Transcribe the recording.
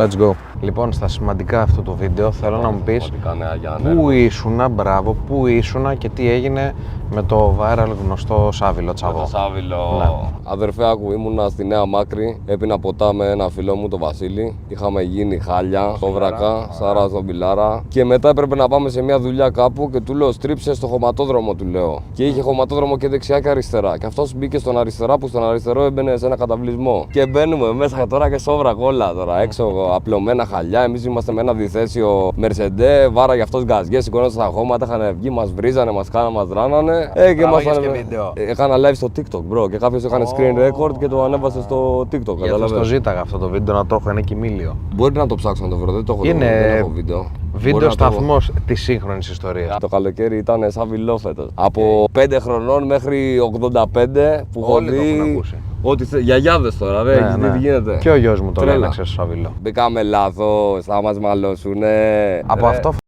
Let's go. Λοιπόν, στα σημαντικά αυτού του βίντεο θέλω να μου πεις πού ήσουνα, μπράβο, πού ήσουνα και τι έγινε με το viral γνωστό Σάβυλο Τσαβό. Με το Σάβυλο. Ναι. Αδερφέ, άκου, ήμουνα στη Νέα Μάκρη, έπινα ποτά με ένα φίλο μου, τον Βασίλη. Είχαμε γίνει χάλια, Σόβρακα, Σάρα Ζομπιλάρα. Και μετά έπρεπε να πάμε σε μια δουλειά κάπου και του λέω στρίψε στο χωματόδρομο, του λέω. Και είχε χωματόδρομο και δεξιά και αριστερά. Και αυτό μπήκε στον αριστερά, που στον αριστερό έμπαινε σε ένα καταβλισμό. Και μπαίνουμε μέσα τώρα και Σόβρακα όλα τώρα. Έξω απλωμένα χαλιά. Εμείς είμαστε με ένα διθέσιο Mercedes, βάρα για αυτός γκαζιές, σηκώνονταν στα χώματα, είχαν βγει, μας βρίζανε, μας κάνανε, μας ράνανε. Και βίντεο. Έκανα live στο TikTok, bro. Και κάποιος έκανε screen record και το ανέβασε στο TikTok. Για αυτό το ζήταγα αυτό το βίντεο να το έχω, είναι κοιμήλιο. Μπορείτε να το ψάξω να το βρω, δεν το έχω, Είναι δεν έχω βίντεο. Βίντεο σταθμός της σύγχρονης ιστορίας. Το καλοκαίρι ήταν σαν βιλόφετος. Από 5 χρονών μέχρι 85 που έχω Όλοι το έχουν δει. ακούσει. Ό,τι γιαγιάδες τώρα, ρε, έχεις δει τι γίνεται. Και ο γιος μου το λέει Τρέλα. να ξέρεις στο Σαβυλό. Μπήκαμε λάθος, θα μας μαλώσουνε. Από αυτό